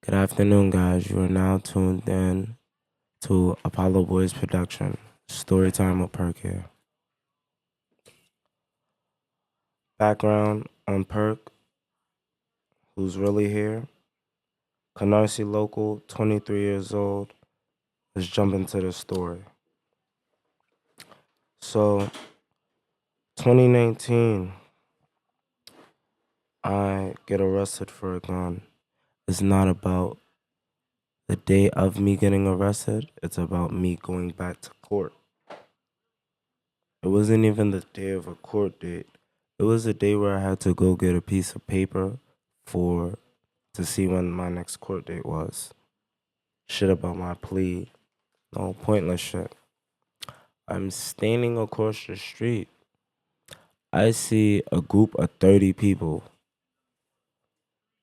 Good afternoon, guys. You are now tuned in to Apollo Boys Production, Storytime with Perc Here. Background on Perc, who's really here. Canarsie local, 23 years old. Let's jump into the story. So, 2019, I get arrested for a gun. It's not about the day of me getting arrested, it's about me going back to court. It wasn't even the day of a court date. It was a day where I had to go get a piece of paper for to see when my next court date was. Shit about my plea. No pointless shit. I'm standing across the street. I see a group of 30 people.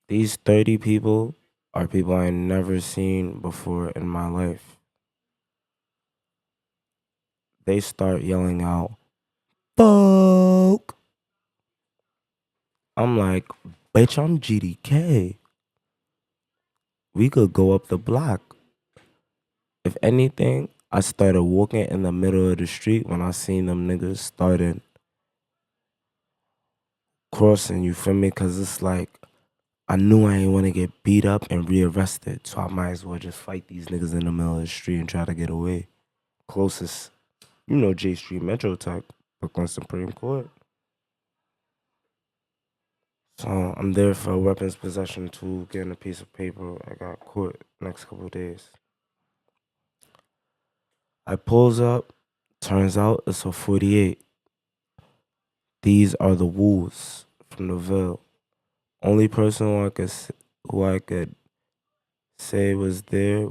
These 30 people are people I never seen before in my life. They start yelling out, "Fuck!" I'm like, bitch, I'm GDK. We could go up the block. If anything, I started walking in the middle of the street when I seen them niggas started crossing, you feel me? Cause it's like, I knew I ain't want to get beat up and rearrested, so I might as well just fight these niggas in the middle of the street and try to get away. Closest, J Street Metro type, Brooklyn Supreme Court. So I'm there for a weapons possession tool, getting a piece of paper. I got court next couple days. I pulls up, turns out it's a 48. These are the wolves from the Ville. Only person who I could say was there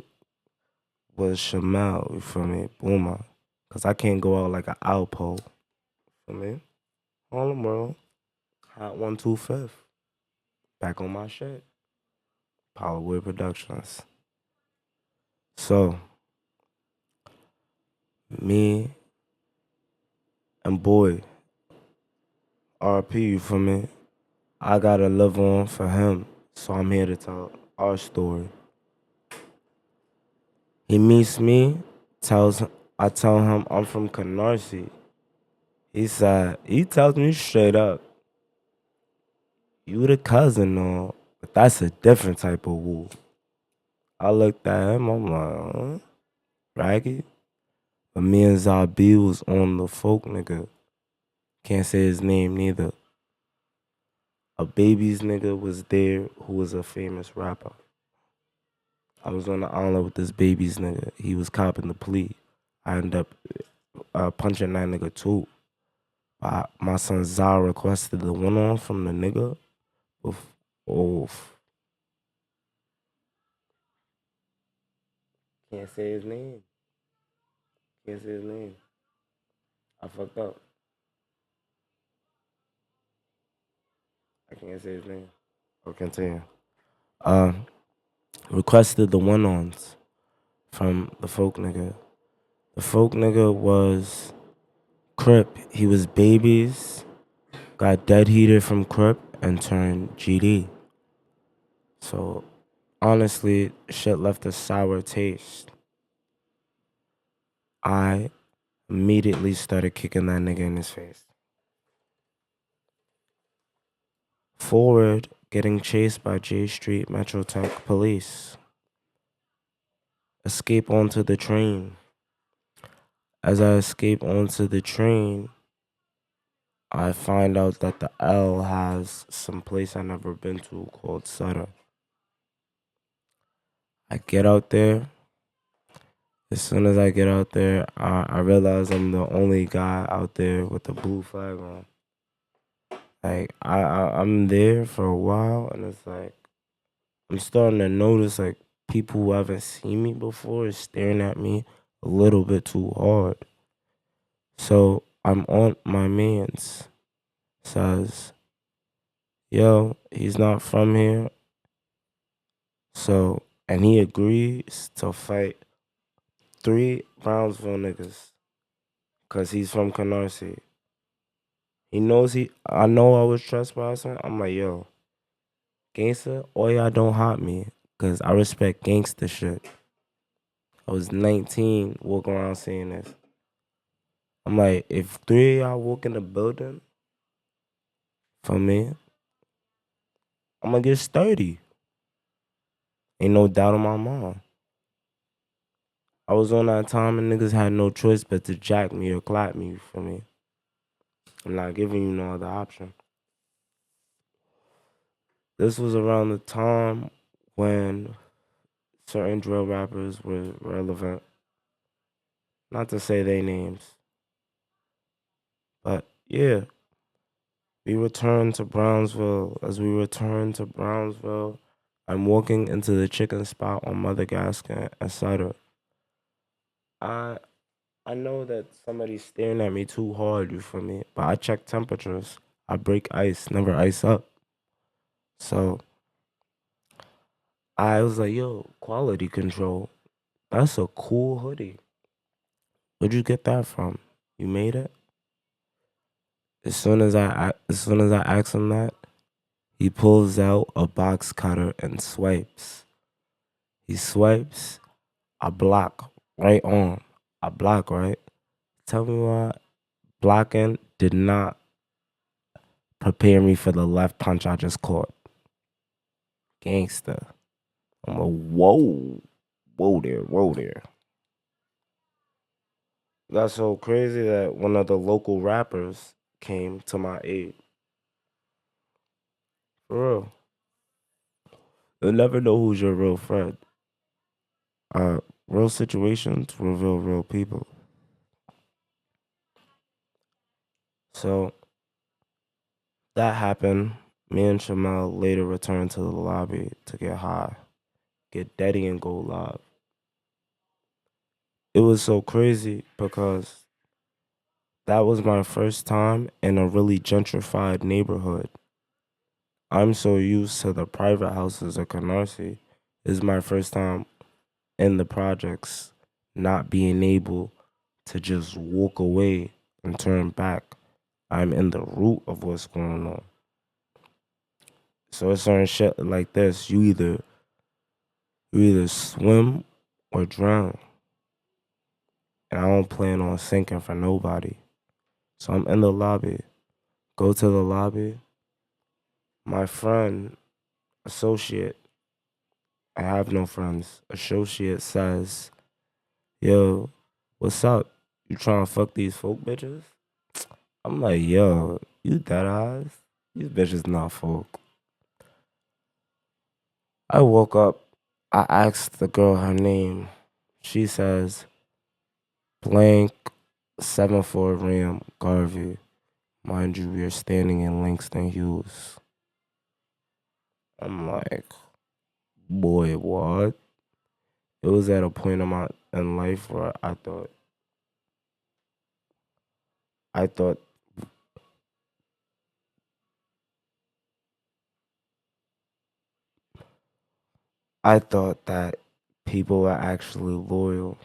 was Shamal, you feel me? Boomer. Cause I can't go out like an Alpo. Feel me? Harlem World. Hot 125th. Back on my shit. Powerwood Productions. So, me and boy, RP, you feel me? I gotta live on for him. So I'm here to tell our story. He meets me, I tell him I'm from Canarsie. He tells me straight up, you the cousin, no, but that's a different type of woo. I looked at him, I'm like, Raggy? But me and Zabi was on the folk nigga. Can't say his name neither. A baby's nigga was there who was a famous rapper. I was on the island with this baby's nigga. He was copping the plea. I ended up punching that nigga too. My son Zah requested the one on from the nigga. Oof. Can't say his name. Can't say his name. I fucked up. I can't say his name. I'll continue. Uh, requested the one-ons from the folk nigga. The folk nigga was Crip. He was babies, got dead heated from Crip, and turned GD. So, honestly, shit left a sour taste. I immediately started kicking that nigga in his face. Forward, getting chased by J Street Metro Tech police. Escape onto the train. As I escape onto the train, I find out that the L has some place I've never been to called Sutter. I get out there. As soon as I get out there, I realize I'm the only guy out there with the blue flag on. Like I'm there for a while, and it's like I'm starting to notice like people who haven't seen me before is staring at me a little bit too hard. So I'm on my man's says, yo, he's not from here. So, and he agrees to fight 3 Brownsville niggas because he's from Canarsie. I know I was trespassing. I'm like, yo, gangster, all y'all don't hot me. because I respect gangster shit. I was 19 walking around saying this. I'm like, if three of y'all walk in the building for me, I'm gonna get sturdy. Ain't no doubt in my mind. I was on that time and niggas had no choice but to jack me or clap me for me. I'm not giving you no other option. This was around the time when certain drill rappers were relevant. Not to say their names. But yeah, we returned to Brownsville. As we returned to Brownsville, I'm walking into the chicken spot on Mother Gaskin, etc. I know that somebody's staring at me too hard, you feel me? But I check temperatures. I break ice, never ice up. So I was like, yo, quality control. That's a cool hoodie. Where'd you get that from? You made it? As soon as I ask him that, he pulls out a box cutter and swipes. He swipes, I block right on. I block, right? Tell me why blocking did not prepare me for the left punch I just caught. Gangster. I'm like, whoa. Whoa there. That's so crazy that one of the local rappers came to my aid. For real. You'll never know who's your real friend. Real situations reveal real people. So that happened. Me and Shamel later returned to the lobby to get high, get daddy and go live. It was so crazy because that was my first time in a really gentrified neighborhood. I'm so used to the private houses of Canarsie. It's my first time in the projects, not being able to just walk away and turn back. I'm in the root of what's going on. So it's certain shit like this. You either swim or drown. And I don't plan on sinking for nobody. So I'm in the lobby. Go to the lobby. My friend, associate, I have no friends. Associate says, yo, what's up? You trying to fuck these folk bitches? I'm like, yo, you dead eyes? These bitches not folk. I woke up. I asked the girl her name. She says, blank 7-4 Ram Garvey. Mind you, we are standing in Langston Hughes. I'm like, boy, what? It was at a point in life where I thought that people were actually loyal.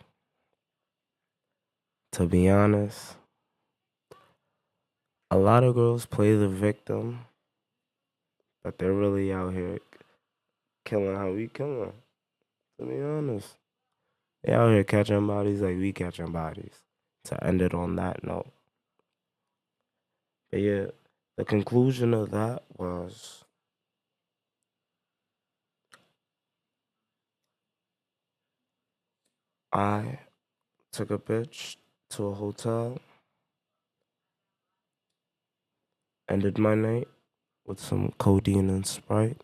To be honest, a lot of girls play the victim, but they're really out here killing how we killing. To be honest, they out here catching bodies like we catching bodies. To end it on that note, but yeah, the conclusion of that was I took a bitch to a hotel, ended my night with some codeine and Sprite.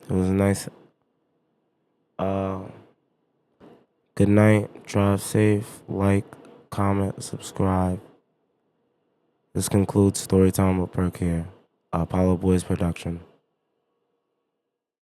It was nice. Uh, Good night. Drive safe. Like, comment, subscribe. This concludes Storytime with Perc Here, Apollo Boys production.